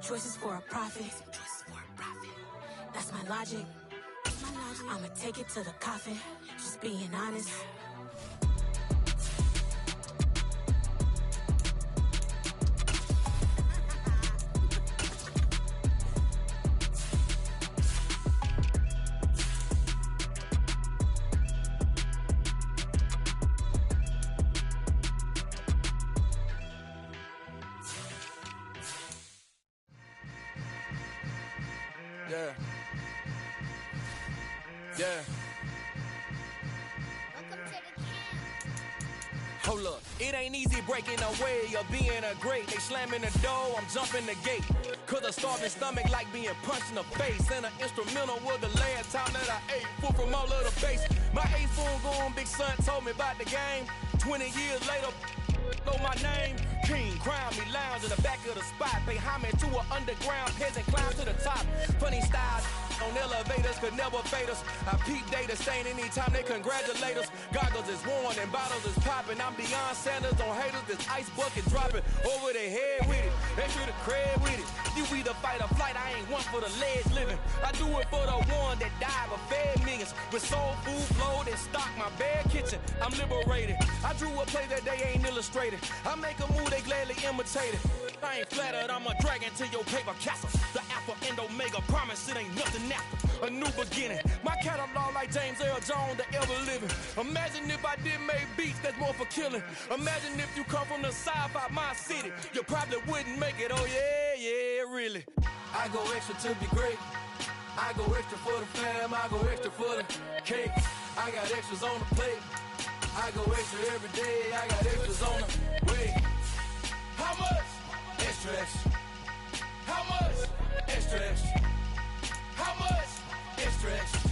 choices for a profit. That's my logic. I'ma take it to the coffin. Just being honest. Yeah. Yeah. Hold up, it ain't easy breaking away or being a great. They slamming the door, I'm jumping the gate. Cause a starving stomach like being punched in the face. And an instrumental was the last time that I ate. Food from all of the base. My ace phone going, big son told me about the game. 20 years later, know my name. King, crown me, lounge in the back of the spot. Pay homage to an underground peasant, climb to the top. Funny styles on elevators could never fade us. I peep data stain anytime they congratulate us. Goggles is worn and bottles is popping. I'm Deion Sanders on haters, this ice bucket dropping over their head with it. Extra the cred with it. You either fight or flight, I ain't one for the ledge living. I do it for the one that died but fed millions. With soul food flowed and stock my bad kitchen. I'm liberated. I drew a play that they ain't illustrated. I make a move, they gladly imitate it. I ain't flattered, I'm a dragon to your paper castle. The Alpha and Omega, promise it ain't nothing after. A new beginning. My catalog like James Earl Jones, the ever living. Imagine if I did make beats, that's more for killing. Imagine if you come from the south out my city. You probably wouldn't make it, oh yeah, really. I go extra to be great. I go extra for the fam, I go extra for the cake. I got extras on the plate. I go extra every day, I got extras on the way. How much? Extra, extra. How much? Extra, extra. How much? Extra, extra.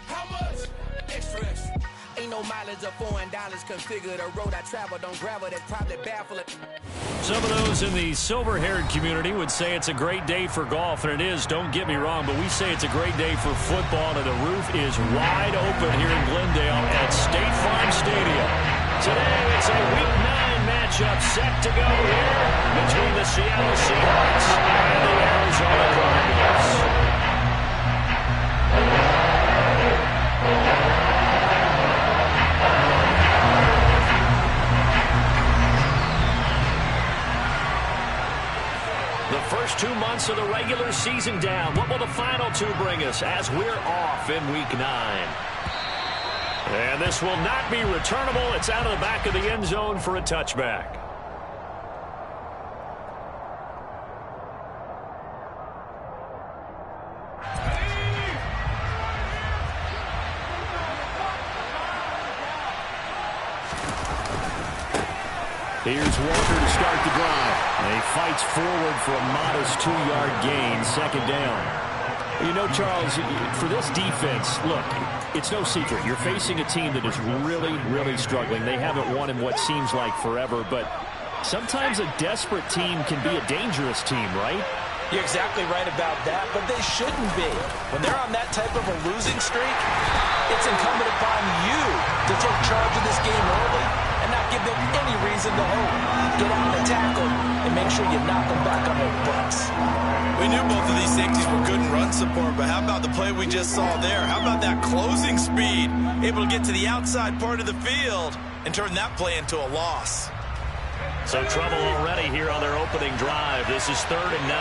How much? Extra, extra. Ain't no mileage of $4 configure the road I travel. Don't gravel, that's probably baffling. Some of those in the silver-haired community would say it's a great day for golf, and it is, don't get me wrong, but we say it's a great day for football, and the roof is wide open here in Glendale at State Farm Stadium. Today, it's a Week 9 matchup set to go here between the Seattle Seahawks and the Arizona Cardinals. The first 2 months of the regular season down. What will the final 2 bring us as we're off in Week 9? And this will not be returnable. It's out of the back of the end zone for a touchback. Here's Walker to start the drive. And he fights forward for a modest 2-yard gain, second down. You know, Charles, for this defense, look, it's no secret. You're facing a team that is really, really struggling. They haven't won in what seems like forever, but sometimes a desperate team can be a dangerous team, right? You're exactly right about that, but they shouldn't be. When they're on that type of a losing streak, it's incumbent upon you to take charge of this game early and not give them any reason to hope. Get out and tackle and make sure you knock them back on their butts. We knew both of these safeties were good in run support, but how about the play we just saw there? How about that closing speed? Able to get to the outside part of the field and turn that play into a loss. So trouble already here on their opening drive. This is 3rd and 9.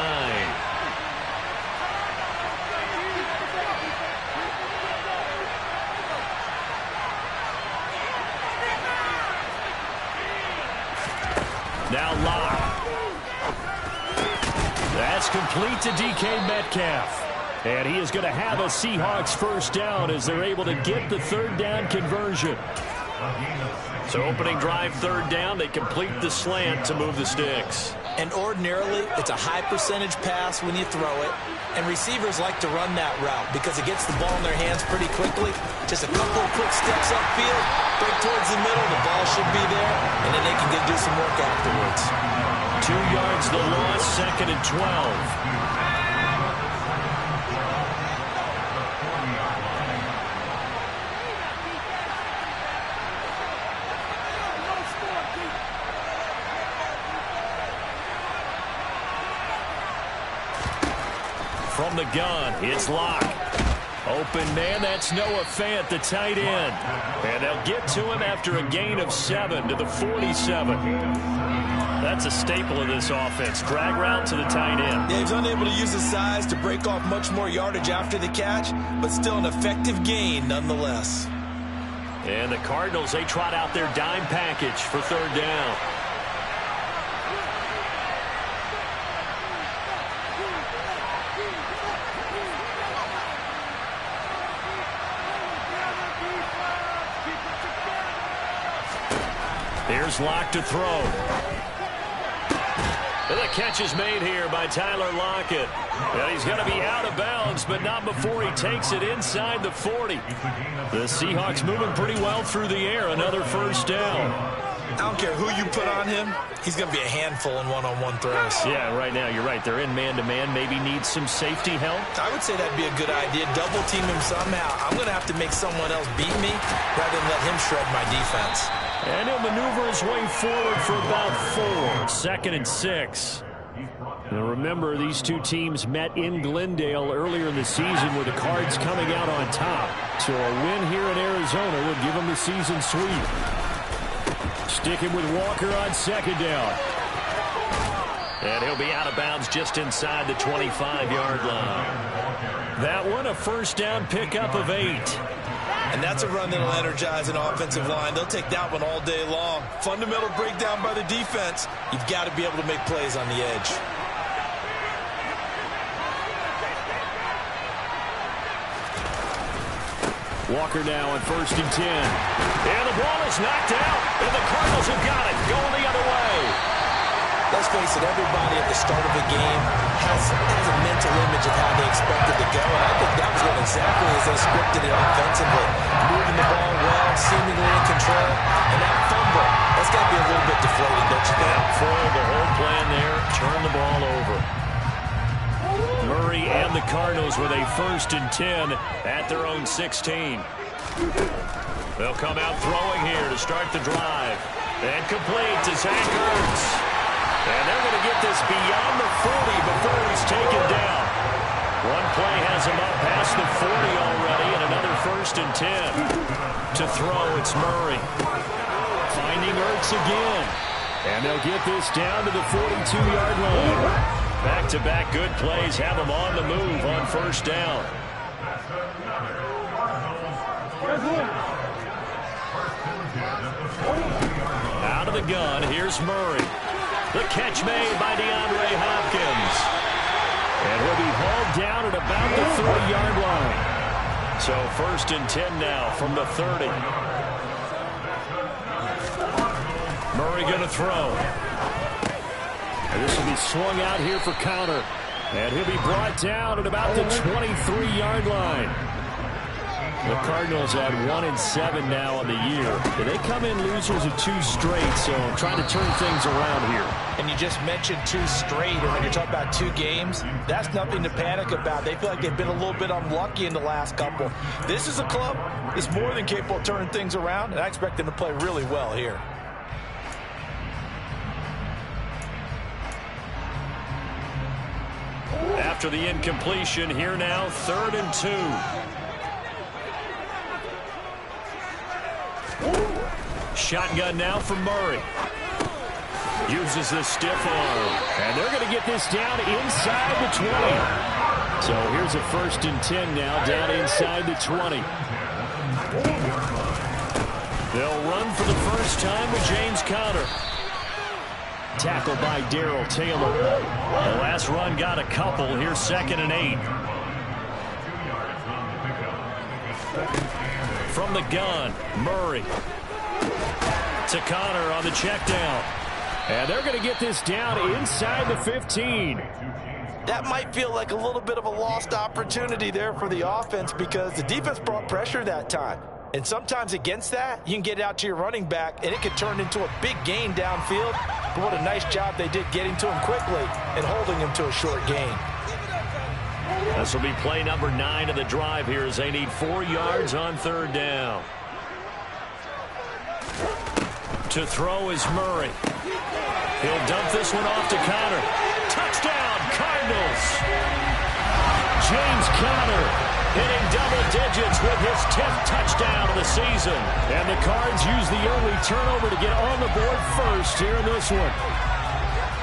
Now Locke. That's complete to DK Metcalf. And he is going to have a Seahawks first down as they're able to get the 3rd down conversion. So opening drive, 3rd down, they complete the slant to move the sticks. And ordinarily, it's a high percentage pass when you throw it. And receivers like to run that route because it gets the ball in their hands pretty quickly. Just a couple of quick steps upfield, break towards the middle, the ball should be there, and then they can do some work afterwards. 2 yards the loss, 2nd and 12. From the gun, it's Locke. Open man, that's Noah Fant, the tight end. And they'll get to him after a gain of 7 to the 47. That's a staple of this offense. Drag route to the tight end. Yeah, he's unable to use his size to break off much more yardage after the catch, but still an effective gain nonetheless. And the Cardinals, they trot out their dime package for third down. Here's Locke to throw. And the catch is made here by Tyler Lockett. And he's going to be out of bounds, but not before he takes it inside the 40. The Seahawks moving pretty well through the air. Another first down. I don't care who you put on him. He's going to be a handful in one-on-one throws. Yeah, right now, you're right. They're in man-to-man. Maybe need some safety help. I would say that'd be a good idea. Double team him somehow. I'm going to have to make someone else beat me rather than let him shred my defense. And he'll maneuver his way forward for about 4. Second and 6. Now remember, these two teams met in Glendale earlier in the season with the Cards coming out on top. So a win here in Arizona would give them the season sweep. Sticking with Walker on second down. And he'll be out of bounds just inside the 25-yard line. That one, a first down pickup of 8. And that's a run that'll energize an offensive line. They'll take that one all day long. Fundamental breakdown by the defense. You've got to be able to make plays on the edge. Walker now on first and 10. And the ball is knocked out. And the Cardinals have got it. Going the other way. Let's face it, everybody at the start of a game has a mental image of how they expect it to go, and I think that was going exactly as they scripted it offensively. Moving the ball well, seemingly in control, and that fumble, that's got to be a little bit deflating, don't you think? Foiled the whole plan there, turn the ball over. Murray and the Cardinals with a first and 10 at their own 16. They'll come out throwing here to start the drive. And complete to Zach Ertz. And they're going to get this beyond the 40 before he's taken down. One play has him up past the 40 already, and another first and 10. To throw, it's Murray. Finding Ertz again. And they'll get this down to the 42-yard line. Back-to-back good plays have him on the move on first down. Out of the gun, here's Murray. The catch made by DeAndre Hopkins. And he'll be hauled down at about the 30-yard line. So first and 10 now from the 30. Murray going to throw. And this will be swung out here for counter. And he'll be brought down at about the 23-yard line. The Cardinals at 1-7 now on the year. They come in losers of 2 straight, so trying to turn things around here. And you just mentioned 2 straight, and when you're talking about 2 games, that's nothing to panic about. They feel like they've been a little bit unlucky in the last couple. This is a club that's more than capable of turning things around, and I expect them to play really well here. After the incompletion, here now, 3rd and 2. Shotgun now from Murray. Uses the stiff arm. And they're going to get this down inside the 20. So here's a first and 10 now, down inside the 20. They'll run for the first time with James Conner. Tackled by Darrell Taylor. The last run got a couple. Here's 2nd and 8. From the gun, Murray. To Conner on the check down. And they're going to get this down inside the 15. That might feel like a little bit of a lost opportunity there for the offense because the defense brought pressure that time. And sometimes against that, you can get it out to your running back, and it could turn into a big gain downfield. But what a nice job they did getting to him quickly and holding him to a short gain. This will be play number 9 of the drive here as they need 4 yards on 3rd down. To throw is Murray. He'll dump this one off to Conner. Touchdown, Cardinals! James Conner hitting double digits with his 10th touchdown of the season. And the Cards use the early turnover to get on the board first here in this one.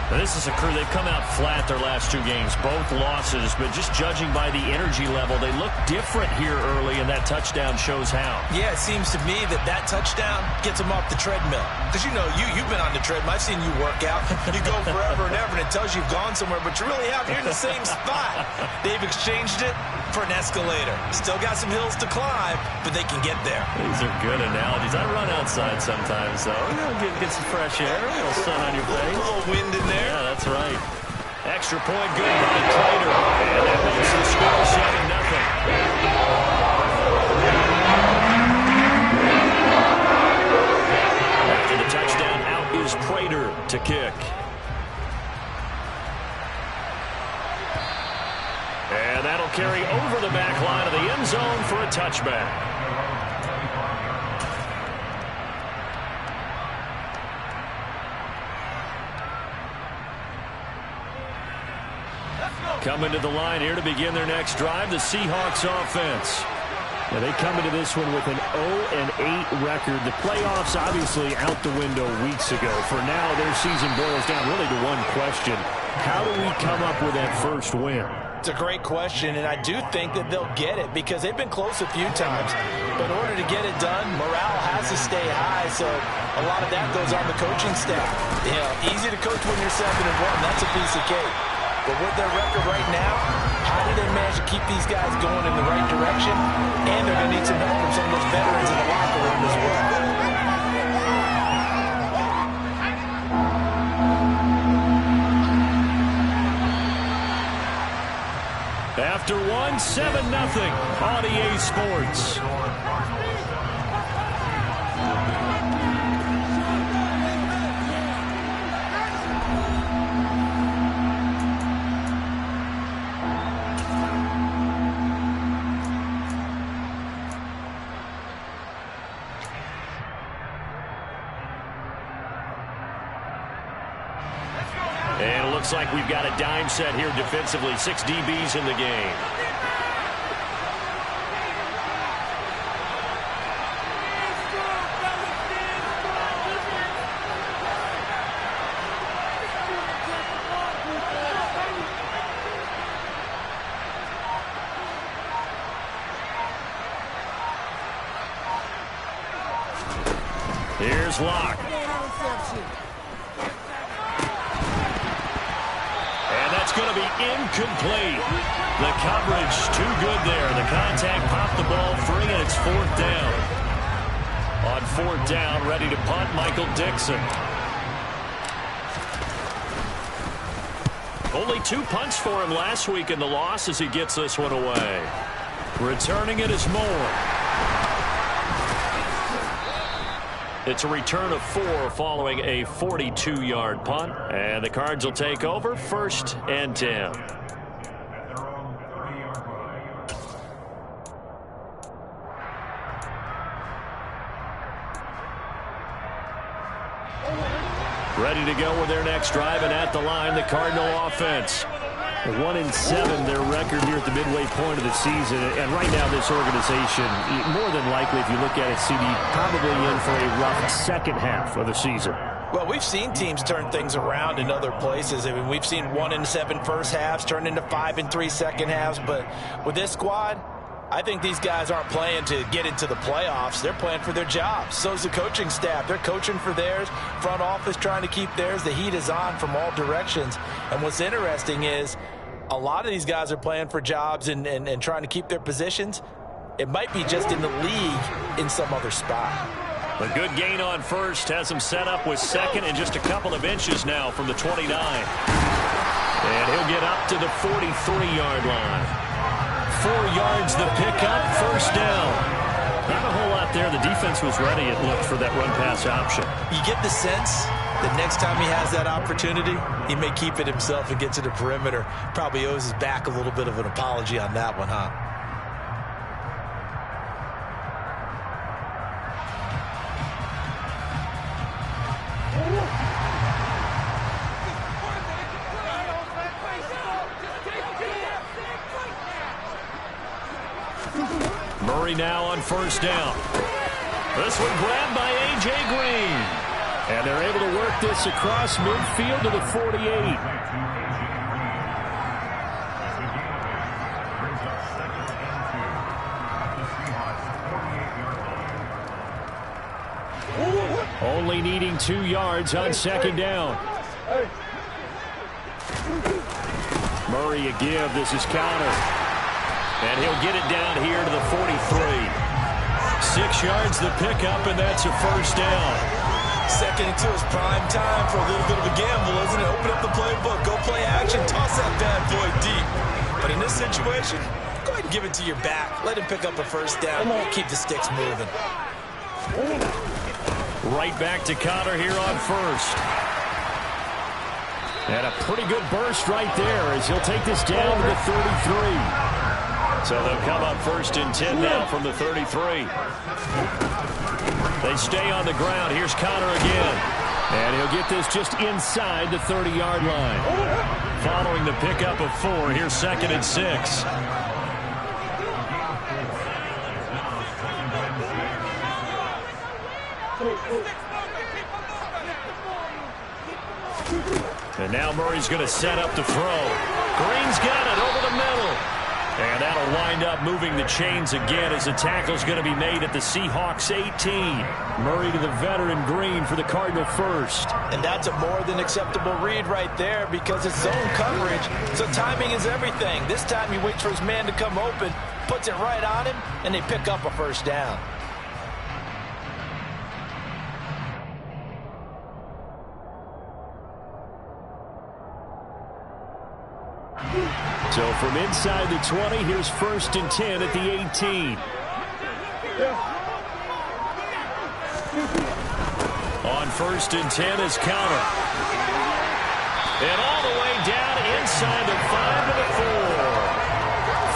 Now, this is a crew, they've come out flat their last two games, both losses, but just judging by the energy level, they look different here early, and that touchdown shows how. Yeah, it seems to me that touchdown gets them off the treadmill. Because, you know, you've been on the treadmill. I've seen you work out. You go forever and ever, and it tells you you've gone somewhere, but you really have. You're in the same spot. They've exchanged it for an escalator. Still got some hills to climb, but they can get there. These are good analogies. I run outside sometimes, though. You know, get some fresh air, a little sun on your face. A little wind in there. Yeah, that's right. Extra point good by Prater. And that makes the score 7-0. After the touchdown, out is Prater to kick. And that'll carry over the back line of the end zone for a touchback. Coming to the line here to begin their next drive, the Seahawks offense. Yeah, they come into this one with an 0-8 record. The playoffs obviously out the window weeks ago. For now, their season boils down really to one question. How do we come up with that first win? It's a great question, and I do think that they'll get it because they've been close a few times. But in order to get it done, morale has to stay high, so a lot of that goes on the coaching staff. You know, easy to coach when you're 7-1. That's a piece of cake. But with their record right now, how do they manage to keep these guys going in the right direction? And they're going to need some help from some of those veterans in the locker room as well. After one, 7-0 on EA Sports. And it looks like we've got a dime set here defensively. 6 DBs in the game. Here's Locke. Going to be incomplete. The coverage too good there. The contact popped the ball free, and it's 4th down. On 4th down, ready to punt, Michael Dixon. Only 2 punts for him last week in the loss as he gets this one away. Returning it is Moore. It's a return of 4 following a 42-yard punt. And the Cards will take over 1st and 10. Ready to go with their next drive, and at the line, the Cardinal offense. 1-7, their record here at the midway point of the season. And right now, this organization, more than likely, if you look at it, CD, probably in for a rough second half of the season. Well, we've seen teams turn things around in other places. I mean, we've seen 1-7 first halves turn into 5-3 second halves. But with this squad, I think these guys aren't playing to get into the playoffs. They're playing for their jobs. So's the coaching staff. They're coaching for theirs. Front office trying to keep theirs. The heat is on from all directions. And what's interesting is a lot of these guys are playing for jobs and trying to keep their positions. It might be just in the league in some other spot. A good gain on first has him set up with second and just a couple of inches now from the 29. And he'll get up to the 43-yard line. 4 yards the pickup, 1st down. Not a whole lot there. The defense was ready, it looked, for that run-pass option. You get the sense that next time he has that opportunity, he may keep it himself and get to the perimeter. Probably owes his back a little bit of an apology on that one, huh? Murray now on first down. This one grabbed by A.J. Green. And they're able to work this across midfield to the 48. Only needing 2 yards on second down. Murray a give. This is counter. And he'll get it down here to the 43. 6 yards the pickup, and that's a first down. Second and 2 is prime time for a little bit of a gamble, isn't it? Open up the playbook, go play action, toss that bad boy deep. But in this situation, go ahead and give it to your back. Let him pick up a first down. Keep the sticks moving. Right back to Conner here on first. And a pretty good burst right there as he'll take this down to the 33. So they'll come up first and 10 now from the 33. They stay on the ground. Here's Conner again. And he'll get this just inside the 30-yard line. Following the pickup of 4, here's second and 6. And now Murray's going to set up to throw. Green's got it over the middle. And that'll wind up moving the chains again as the tackle's going to be made at the Seahawks 18. Murray to the veteran Green for the Cardinal first. And that's a more than acceptable read right there because it's zone coverage. So timing is everything. This time he waits for his man to come open, puts it right on him, and they pick up a first down. So from inside the 20, here's first and 10 at the 18. On first and 10 is Conner. And all the way down inside the 5 to the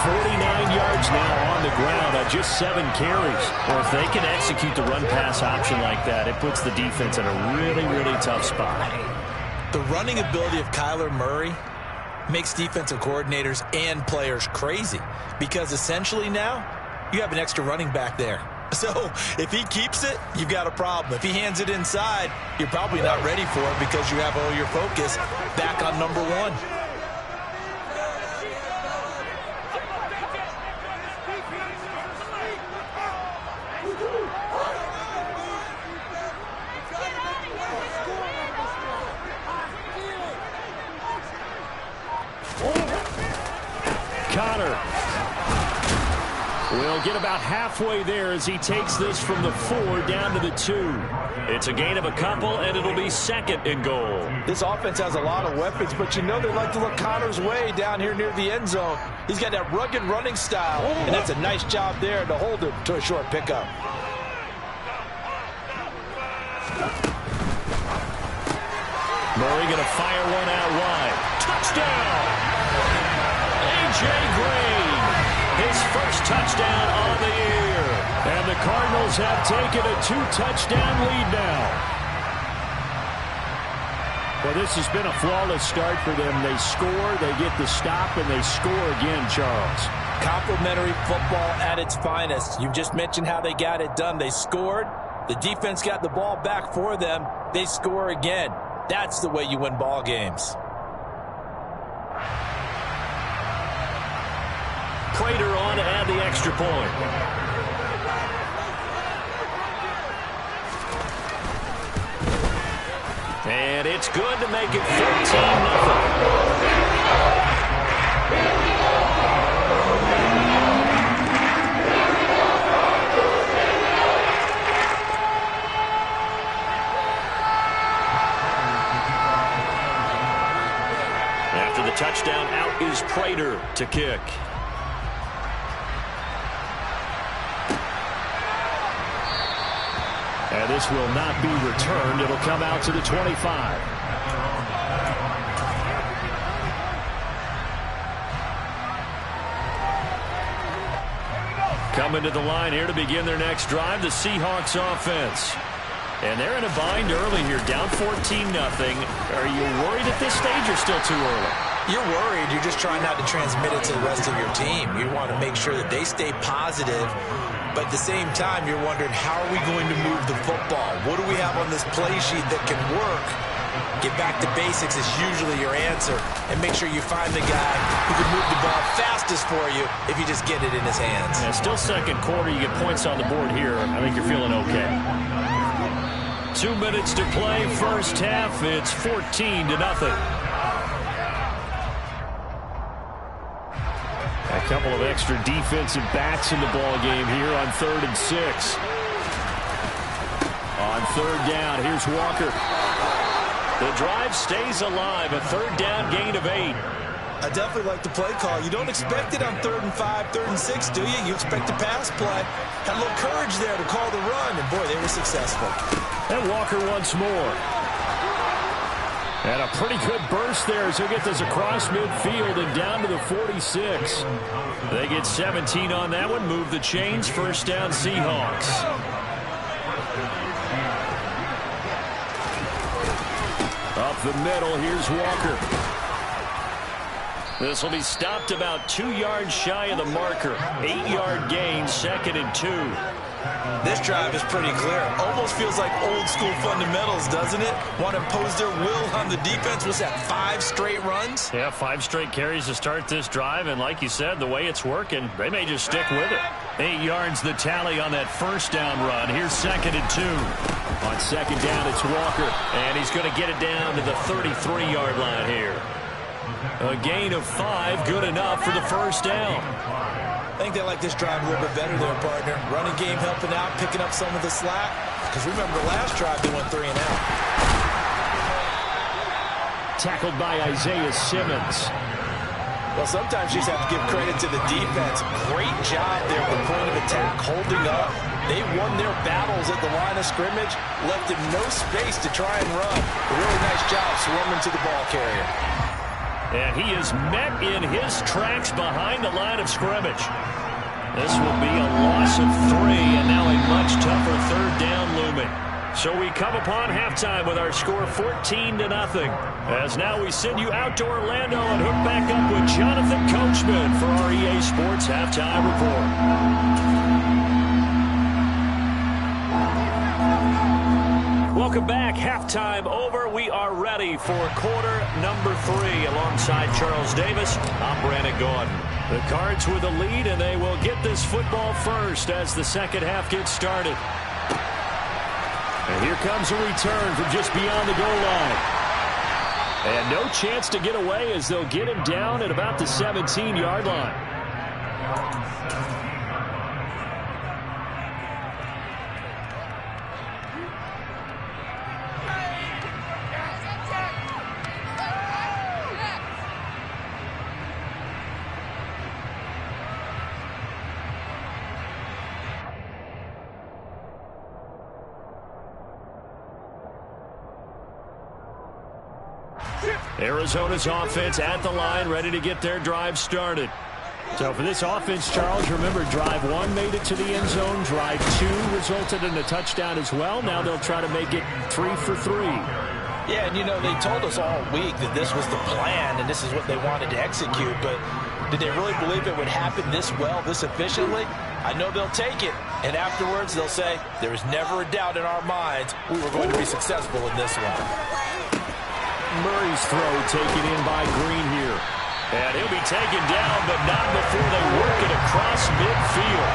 4. 49 yards now on the ground on just 7 carries. Well, if they can execute the run-pass option like that, it puts the defense in a really, really tough spot. The running ability of Kyler Murray makes defensive coordinators and players crazy because essentially now you have an extra running back there. So if he keeps it, you've got a problem. If he hands it inside, you're probably not ready for it because you have all your focus back on number 1. Conner will get about halfway there as he takes this from the 4 down to the 2. It's a gain of a couple, and it'll be second and goal. This offense has a lot of weapons, but you know they like to look Conner's way down here near the end zone. He's got that rugged running style, and that's a nice job there to hold him to a short pickup. Murray going to fire one out wide. Touchdown! A.J. Green, his first touchdown on the year. And the Cardinals have taken a 2-touchdown lead now. Well, this has been a flawless start for them. They score, they get the stop, and they score again, Charles. Complimentary football at its finest. You just mentioned how they got it done. They scored. The defense got the ball back for them. They score again. That's the way you win ball games. Prater on to add the extra point. And it's good to make it 14-0. After the touchdown, out is Prater to kick. And this will not be returned. It'll come out to the 25. Coming to the line here to begin their next drive, the Seahawks offense. And they're in a bind early here, down 14-0. Are you worried at this stage or still too early? You're worried. You're just trying not to transmit it to the rest of your team. You want to make sure that they stay positive But at the same time, you're wondering, how are we going to move the football? What do we have on this play sheet that can work? Get back to basics is usually your answer. And make sure you find the guy who can move the ball fastest for you if you just get it in his hands. Yeah, still second quarter. You get points on the board here. I think you're feeling okay. 2 minutes to play. First half. It's 14-0. A couple of extra defensive backs in the ball game here on 3rd and 6. On 3rd down, here's Walker. The drive stays alive. A 3rd down gain of 8. I definitely like the play call. You don't expect it on 3rd and 5, 3rd and 6, do you? You expect a pass play. Had a little courage there to call the run, and boy, they were successful. And Walker once more. And a pretty good burst there as he'll get this across midfield and down to the 46. They get 17 on that one. Move the chains. First down, Seahawks. Up the middle, here's Walker. This will be stopped about 2 yards shy of the marker. 8-yard gain, 2nd and 2. This drive is pretty clear. Almost feels like old school fundamentals, doesn't it? Want to impose their will on the defense. Was that 5 straight runs? Yeah, 5 straight carries to start this drive. And like you said, the way it's working, they may just stick with it. 8 yards the tally on that first down run. Here's 2nd and 2. On 2nd down, it's Walker. And he's going to get it down to the 33-yard line here. A gain of 5, good enough for the first down. I think they like this drive a little bit better there, partner. Running game helping out, picking up some of the slack. Because remember, the last drive they went 3 and out. Tackled by Isaiah Simmons. Well, sometimes you just have to give credit to the defense. Great job there at the point of attack, holding up. They won their battles at the line of scrimmage, left him no space to try and run. A really nice job swarming to the ball carrier. And he is met in his tracks behind the line of scrimmage. This will be a loss of 3, and now a much tougher 3rd down looming. So we come upon halftime with our score 14-0. As now we send you out to Orlando and hook back up with Jonathan Coachman for our EA Sports Halftime Report. Welcome back. Halftime over. We are ready for quarter number 3. Alongside Charles Davis, I'm Brandon Gordon. The Cards with the lead, and they will get this football first as the second half gets started. And here comes a return from just beyond the goal line. And no chance to get away as they'll get him down at about the 17-yard line. Arizona's offense at the line, ready to get their drive started. So for this offense, Charles, remember, drive 1 made it to the end zone. Drive 2 resulted in a touchdown as well. Now they'll try to make it 3 for 3. Yeah, and you know, they told us all week that this was the plan and this is what they wanted to execute, but did they really believe it would happen this well, this efficiently? I know they'll take it, and afterwards they'll say, there was never a doubt in our minds we were going to be successful in this one. Murray's throw taken in by Green here. And he'll be taken down, but not before they work it across midfield.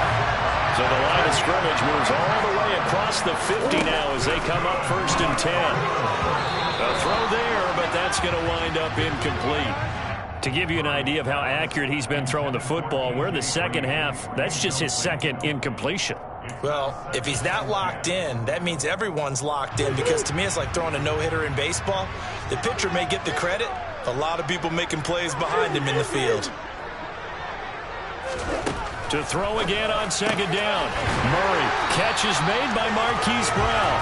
So the line of scrimmage moves all the way across the 50 now as they come up 1st and 10. A throw there, but that's going to wind up incomplete. To give you an idea of how accurate he's been throwing the football, we're in the second half. That's just his 2nd incompletion. Well, if he's that locked in, that means everyone's locked in, because to me it's like throwing a no-hitter in baseball. The pitcher may get the credit, a lot of people making plays behind him in the field. To throw again on 2nd down. Murray, catch is made by Marquise Brown.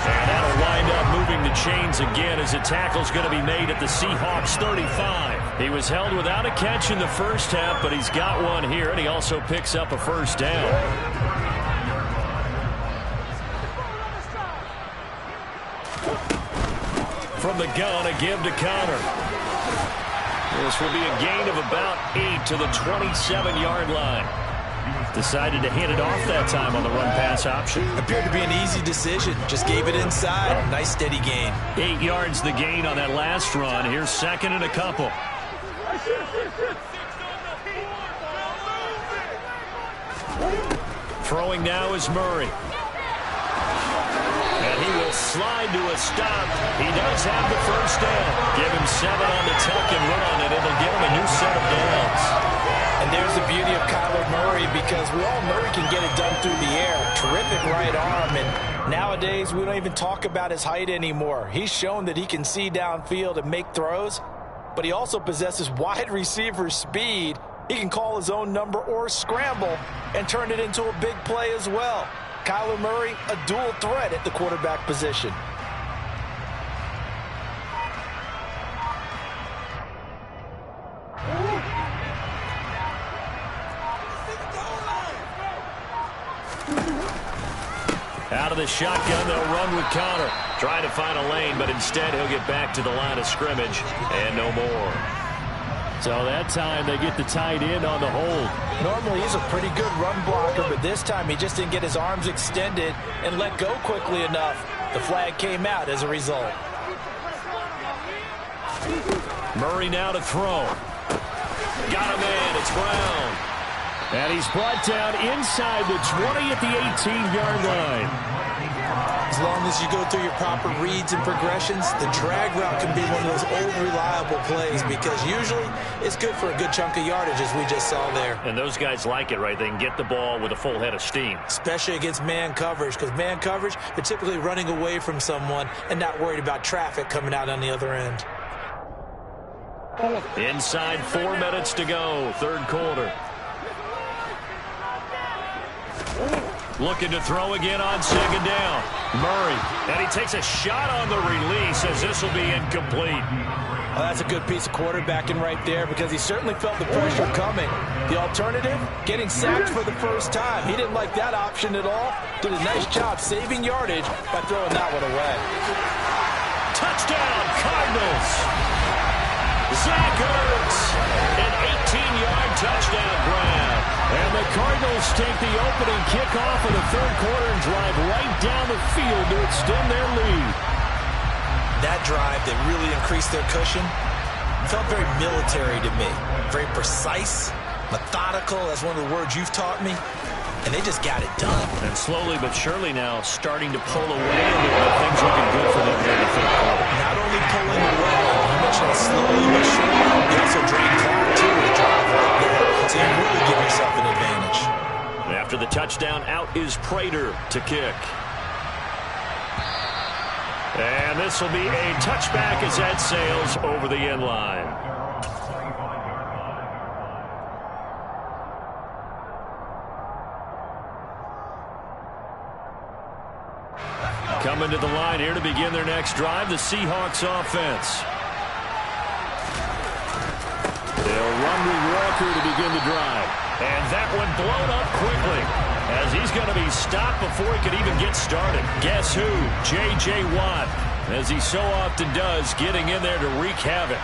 And that'll wind up moving the chains again as a tackle's going to be made at the Seahawks 35. He was held without a catch in the first half, but he's got one here, and he also picks up a first down. From the gun, a give to Connor. This will be a gain of about 8 to the 27-yard line. Decided to hand it off that time on the run-pass option. Appeared to be an easy decision. Just gave it inside. Nice steady gain. 8 yards the gain on that last run. Here's second and a couple. Throwing now is Murray. And he will slide to a stop. He does have the first down. Give him 7 on the tuck and run, and it'll give him a new set of downs. And there's the beauty of Kyler Murray, because we all know he can get it done through the air. Terrific right arm, and nowadays we don't even talk about his height anymore. He's shown that he can see downfield and make throws, but he also possesses wide receiver speed. He can call his own number or scramble and turn it into a big play as well. Kyler Murray, a dual threat at the quarterback position. Out of the shotgun, they'll run with Conner. Trying to find a lane, but instead he'll get back to the line of scrimmage and no more. So that time they get the tight end on the hold. Normally he's a pretty good run blocker, but this time he just didn't get his arms extended and let go quickly enough. The flag came out as a result. Murray now to throw. Got a man, it's Brown. And he's brought down inside the 20 at the 18-yard line. As long as you go through your proper reads and progressions, the drag route can be one of those old reliable plays, because usually it's good for a good chunk of yardage, as we just saw there. And those guys like it, right? They can get the ball with a full head of steam. Especially against man coverage, because man coverage, they're typically running away from someone and not worried about traffic coming out on the other end. Inside 4 minutes to go, third quarter. Looking to throw again on second down. Murray, and he takes a shot on the release as this will be incomplete. Well, that's a good piece of quarterbacking right there, because he certainly felt the pressure coming. The alternative, getting sacked for the first time. He didn't like that option at all. Did a nice job saving yardage by throwing that one away. Touchdown, Cardinals. Zach Ertz, an 18-yard touchdown grab. And the Cardinals take the opening kickoff of the third quarter and drive right down the field to extend their lead. That drive that really increased their cushion felt very military to me. Very precise, methodical, that's one of the words you've taught me. And they just got it done. And slowly but surely now starting to pull away a little bit. Things looking good for them here in the third quarter. Not only pulling away, you mentioned that slowly but surely. You also drain clock too to drive right there. So you really give yourself an advantage. After the touchdown, out is Prater to kick. And this will be a touchback as that sails over the end line. Coming to the line here to begin their next drive, the Seahawks offense. They'll run with Walker to begin the drive. And that one blown up quickly, as he's going to be stopped before he could even get started. Guess who? J.J. Watt, as he so often does, getting in there to wreak havoc.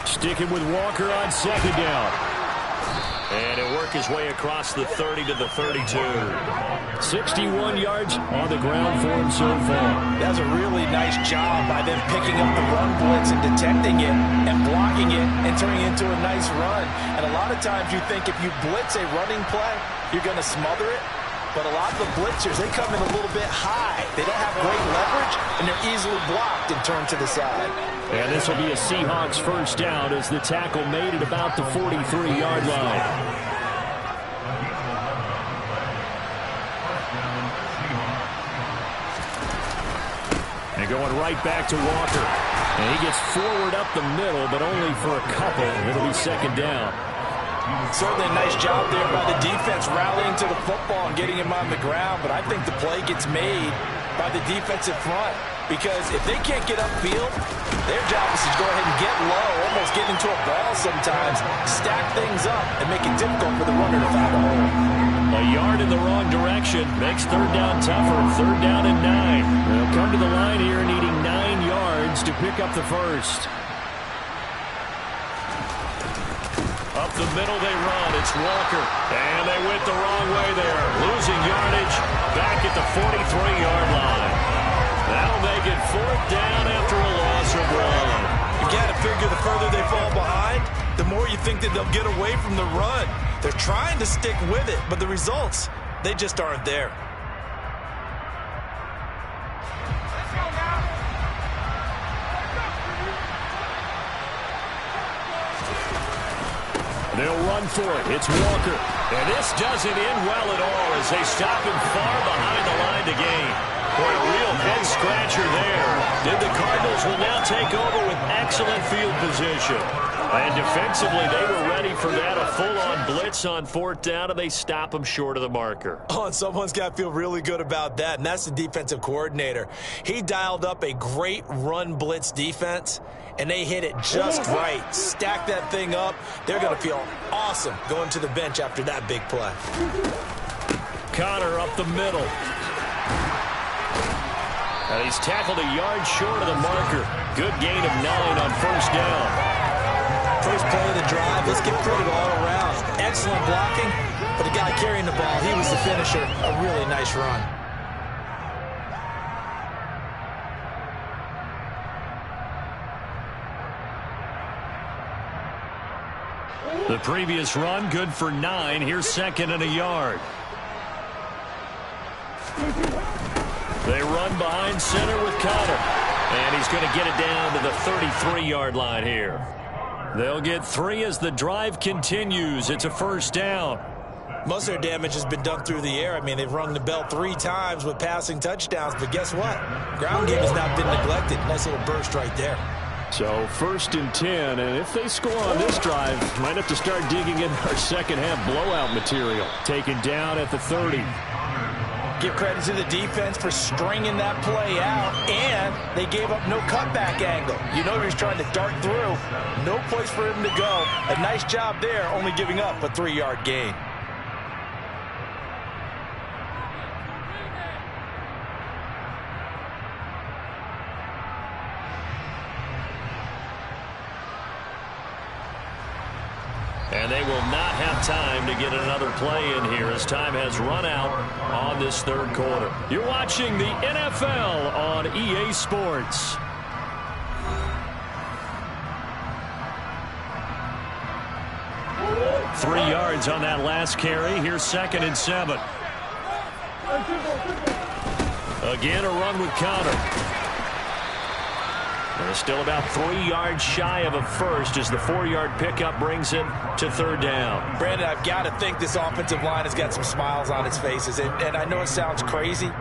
Sticking with Walker on second down. And he'll work his way across the 30 to the 32. 61 yards on the ground for him so far. That's a really nice job by them picking up the run blitz and detecting it and blocking it and turning it into a nice run. And a lot of times you think if you blitz a running play, you're going to smother it. But a lot of the blitzers, they come in a little bit high. They don't have great leverage, and they're easily blocked and turned to the side. And this will be a Seahawks first down as the tackle made at about the 43-yard line. And going right back to Walker. And he gets forward up the middle, but only for a couple. It'll be second down. Certainly a nice job there by the defense rallying to the football and getting him on the ground, but I think the play gets made by the defensive front, because if they can't get upfield, their job is to go ahead and get low, almost get into a ball sometimes, stack things up, and make it difficult for the runner to find a hole. A yard in the wrong direction makes third down tougher. Third down and 9. They'll come to the line here needing 9 yards to pick up the first. Up the middle they run. It's Walker. And they went the wrong way there. Losing yardage back at the 43-yard line. That'll make it 4th down after a loss of 1. You got to figure the further they fall behind, the more you think that they'll get away from the run. They're trying to stick with it, but the results, they just aren't there. They'll run for it. It's Walker. And this doesn't end well at all as they stop him far behind the line to gain. Boy, a real head-scratcher there. The Cardinals will now take over with excellent field position. And defensively, they were ready for that. A full-on blitz on 4th down, and they stop them short of the marker. Oh, and someone's got to feel really good about that, and that's the defensive coordinator. He dialed up a great run blitz defense, and they hit it just right. Stack that thing up. They're going to feel awesome going to the bench after that big play. Connor up the middle. And he's tackled a yard short of the marker. Good gain of 9 on 1st down. First play of the drive, let's give credit all around. Excellent blocking, but the guy carrying the ball, he was the finisher. A really nice run. The previous run, good for 9. Here's 2nd and a yard. They run behind center with Connor. And he's going to get it down to the 33-yard line here. They'll get 3 as the drive continues. It's a 1st down. Most of their damage has been done through the air. I mean, they've rung the bell 3 times with passing touchdowns. But guess what? Ground game has not been neglected. Nice little burst right there. So 1st and 10, and if they score on this drive, might have to start digging in our second-half blowout material. Taken down at the 30. Give credit to the defense for stringing that play out, and they gave up no cutback angle. You know he was trying to dart through. No place for him to go. A nice job there, only giving up a 3-yard gain. And they will not have time to get another play in here as time has run out on this 3rd quarter. You're watching the NFL on EA Sports. Three yards on that last carry. Here's 2nd and 7. Again, a run with Connor. They're still about 3 yards shy of a first as the 4-yard pickup brings it to 3rd down. Brandon, I've got to think this offensive line has got some smiles on its faces. And I know it sounds crazy,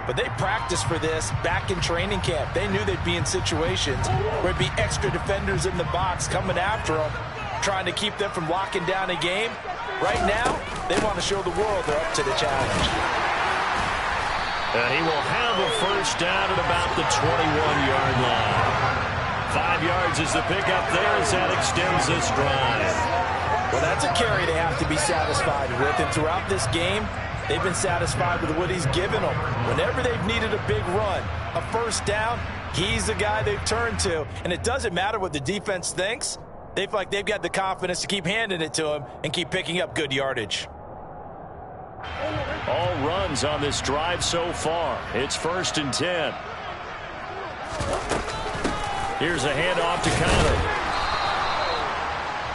but they practiced for this back in training camp. They knew they'd be in situations where it'd be extra defenders in the box coming after them, trying to keep them from locking down a game. Right now, they want to show the world they're up to the challenge. And he will have a 1st down at about the 21-yard line. 5 yards is the pickup there as that extends this drive. Well, that's a carry they have to be satisfied with. And throughout this game, they've been satisfied with what he's given them. Whenever they've needed a big run, a 1st down, he's the guy they've turned to. And it doesn't matter what the defense thinks. They feel like they've got the confidence to keep handing it to him and keep picking up good yardage. All runs on this drive so far. It's 1st and 10. Here's a handoff to Connor.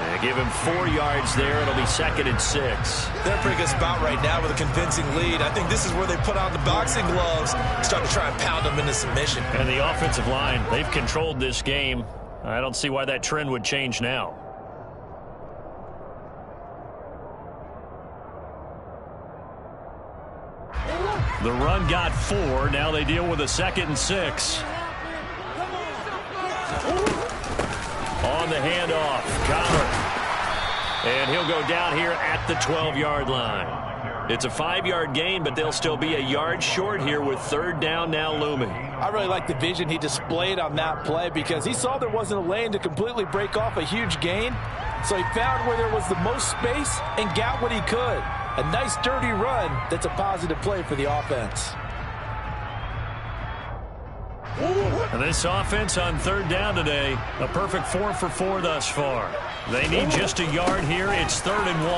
And give him 4 yards there. It'll be 2nd and 6. They're in a pretty good spot right now with a convincing lead. I think this is where they put on the boxing gloves and start to try and pound them into submission. And the offensive line, they've controlled this game. I don't see why that trend would change now. The run got 4. Now they deal with a 2nd and 6. On the handoff, Connor. And he'll go down here at the 12-yard line. It's a 5-yard gain, but they'll still be a yard short here with 3rd down now looming. I really like the vision he displayed on that play because he saw there wasn't a lane to completely break off a huge gain. So he found where there was the most space and got what he could. A nice dirty run that's a positive play for the offense. And this offense on third down today, a perfect 4 for 4 thus far. They need just a yard here. It's 3rd and 1.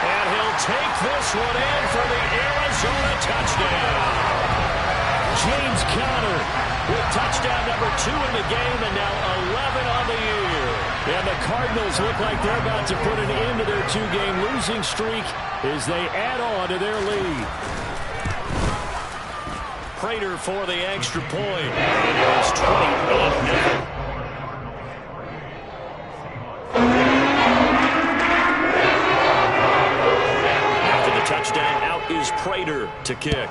And he'll take this one in for the Arizona touchdown. James Conner with touchdown number 2 in the game and now 11 on the year. And the Cardinals look like they're about to put an end to their 2-game losing streak as they add on to their lead. Prater for the extra point. It is 28-0. After the touchdown, out is Prater to kick.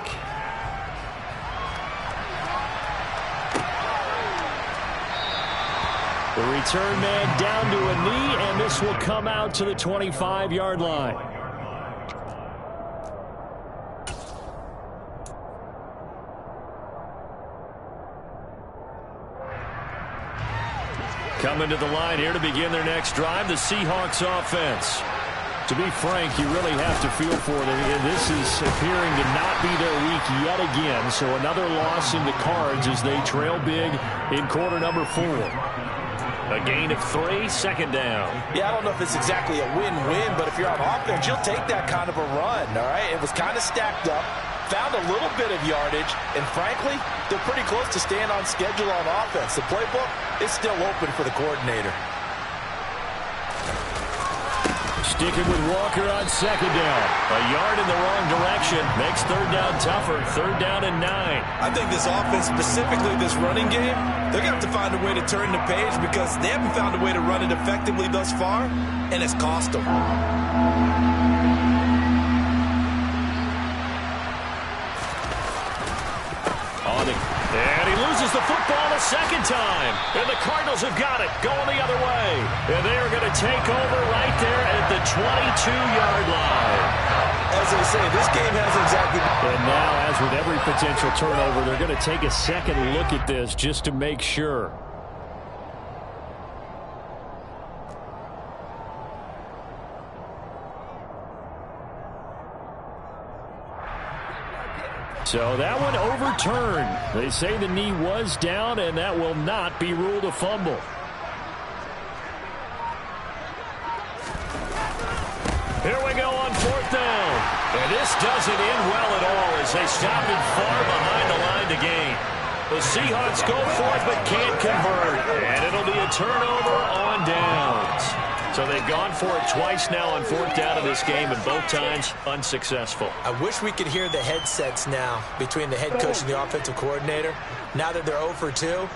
The return man down to a knee, and this will come out to the 25-yard line. Coming to the line here to begin their next drive, the Seahawks offense. To be frank, you really have to feel for them. This is appearing to not be their week yet again, so another loss in the cards as they trail big in quarter number 4. A gain of 3, 2nd down. Yeah, I don't know if it's exactly a win-win, but if you're on offense, you'll take that kind of a run, all right? It was kind of stacked up, found a little bit of yardage, and frankly, they're pretty close to staying on schedule on offense. The playbook is still open for the coordinator. Sticking with Walker on 2nd down. A yard in the wrong direction makes 3rd down tougher. 3rd down and 9. I think this offense, specifically this running game, they're going to have to find a way to turn the page because they haven't found a way to run it effectively thus far, and it's cost them. And he loses the football a 2nd time. And the Cardinals have got it, going the other way. And they are going to take over right there at the 22-yard line. As they say, this game hasn't exactly... And now, as with every potential turnover, they're going to take a second look at this just to make sure. So that one overturned. They say the knee was down, and that will not be ruled a fumble. Here we go on 4th down. And this doesn't end well at all as they stop it far behind the line to gain. The Seahawks go for it but can't convert. And it'll be a turnover on downs. So they've gone for it twice now on 4th down in this game, and both times unsuccessful. I wish we could hear the headsets now between the head coach and the offensive coordinator. Now that they're 0 for 2,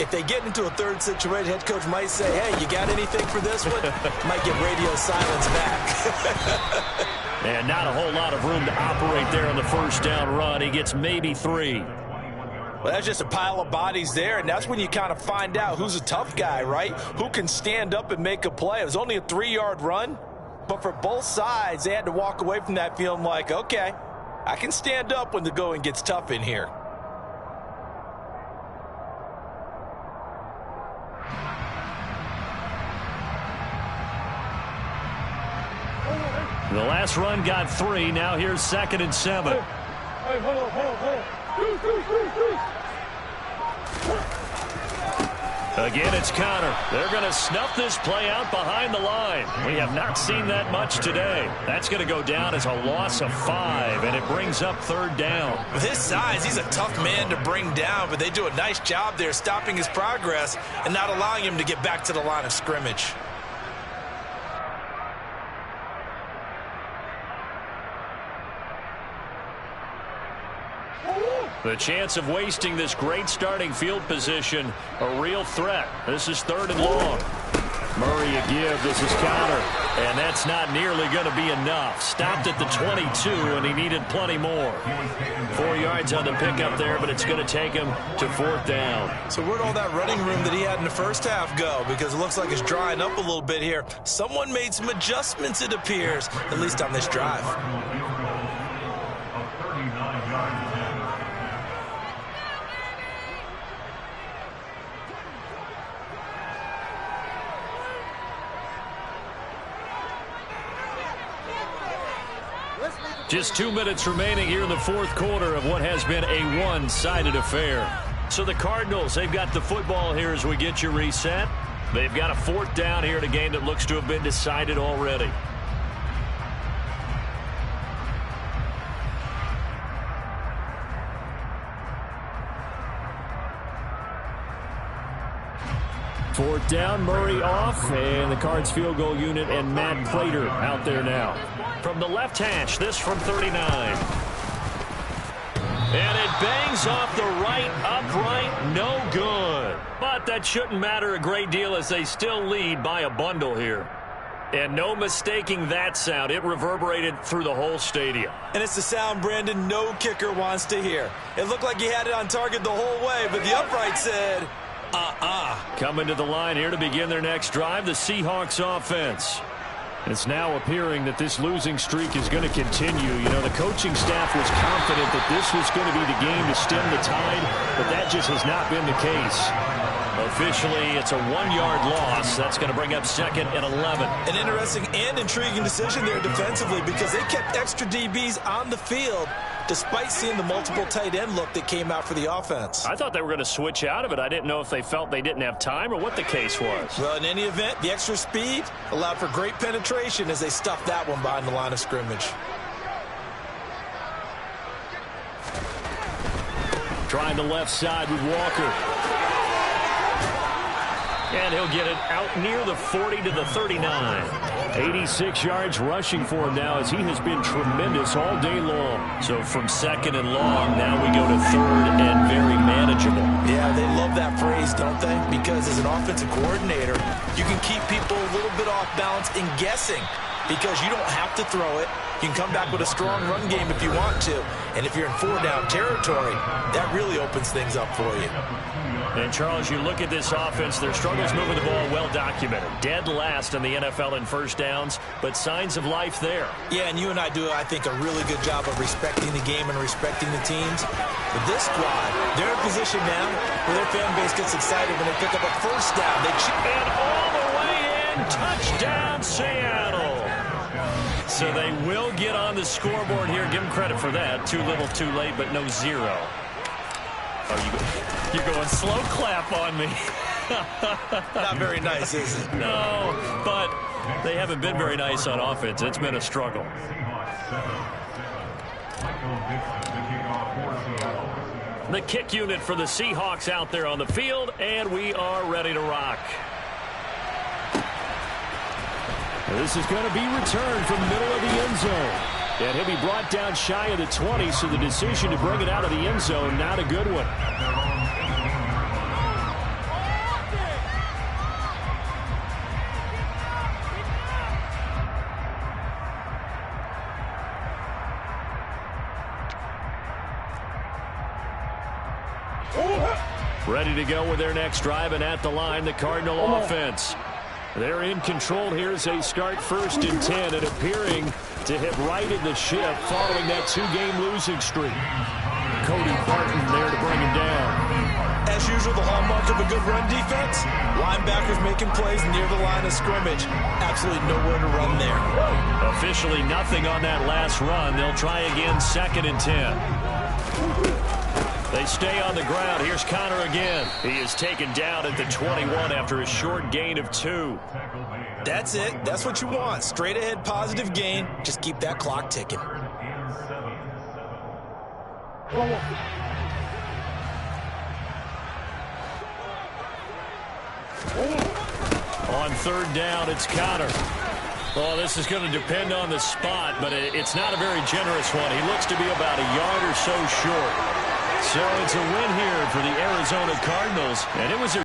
if they get into a 3rd situation, head coach might say, hey, you got anything for this one? Might get radio silence back. And not a whole lot of room to operate there on the 1st down run. He gets maybe 3. Well, that's just a pile of bodies there, and that's when you kind of find out who's a tough guy, right? Who can stand up and make a play. It was only a 3-yard run, but for both sides, they had to walk away from that feeling like, okay, I can stand up when the going gets tough in here. The last run got 3. Now here's 2nd and 7. Hey, hold on. Again, it's Conner. They're going to snuff this play out behind the line. We have not seen that much today. That's going to go down as a loss of 5, and it brings up 3rd down. With his size, he's a tough man to bring down, but they do a nice job there stopping his progress and not allowing him to get back to the line of scrimmage. The chance of wasting this great starting field position, a real threat. This is 3rd and long. Murray a give. This is Conner. And that's not nearly going to be enough. Stopped at the 22, and he needed plenty more. 4 yards on the pickup there, but it's going to take him to 4th down. So where'd all that running room that he had in the first half go? Because it looks like it's drying up a little bit here. Someone made some adjustments, it appears, at least on this drive. Just 2 minutes remaining here in the fourth quarter of what has been a one-sided affair. So the Cardinals, they've got the football here as we get you reset. They've got a fourth down here in a game that looks to have been decided already. Fourth down, Murray off, and the Cards field goal unit and Matt Prater out there now. From the left hash, this from 39. And it bangs off the right upright, no good. But that shouldn't matter a great deal as they still lead by a bundle here. And no mistaking that sound. It reverberated through the whole stadium. And it's the sound Brandon no kicker wants to hear. It looked like he had it on target the whole way, but the upright said, Coming to the line here to begin their next drive, the Seahawks offense. It's now appearing that this losing streak is going to continue. You know, the coaching staff was confident that this was going to be the game to stem the tide, but that just has not been the case. Officially, it's a 1-yard loss. That's going to bring up second and 11. An interesting and intriguing decision there defensively because they kept extra DBs on the field despite seeing the multiple tight end look that came out for the offense. I thought they were going to switch out of it. I didn't know if they felt they didn't have time or what the case was. Well, in any event, the extra speed allowed for great penetration as they stuffed that one behind the line of scrimmage. Trying the left side with Walker. And he'll get it out near the 40 to the 39. 86 yards rushing for him now as he has been tremendous all day long. So from second and long, now we go to third and very manageable. Yeah, they love that phrase, don't they? Because as an offensive coordinator, you can keep people a little bit off balance in guessing because you don't have to throw it. You can come back with a strong run game if you want to. And if you're in 4-down territory, that really opens things up for you. And, Charles, you look at this offense, their struggles moving the ball well documented. Dead last in the NFL in first downs, but signs of life there. Yeah, and you and I do, I think, a really good job of respecting the game and respecting the teams. But this squad, they're in a position now where their fan base gets excited when they pick up a first down. And all the way in, touchdown Seattle. So they will get on the scoreboard here. Give them credit for that. Too little, too late, but no zero. Oh, you're going slow clap on me. Not very nice, is it? No, but they haven't been very nice on offense. It's been a struggle. The kick unit for the Seahawks out there on the field, and we are ready to rock. This is going to be returned from the middle of the end zone. And he'll be brought down shy of the 20, so the decision to bring it out of the end zone, not a good one. Ready to go with their next drive, and at the line, the Cardinal offense. They're in control here as they start first and 10 and appearing to have righted the ship following that 2-game losing streak. Cody Parton there to bring him down. As usual, the hallmark of a good run defense, linebackers making plays near the line of scrimmage. Absolutely nowhere to run there. Officially nothing on that last run. They'll try again, second and 10. They stay on the ground. Here's Connor again. He is taken down at the 21 after a short gain of 2. That's it. That's what you want. Straight ahead positive gain. Just keep that clock ticking. On third down, it's Connor. Oh, this is going to depend on the spot, but it's not a very generous one. He looks to be about a yard or so short. So it's a win here for the Arizona Cardinals, and it was a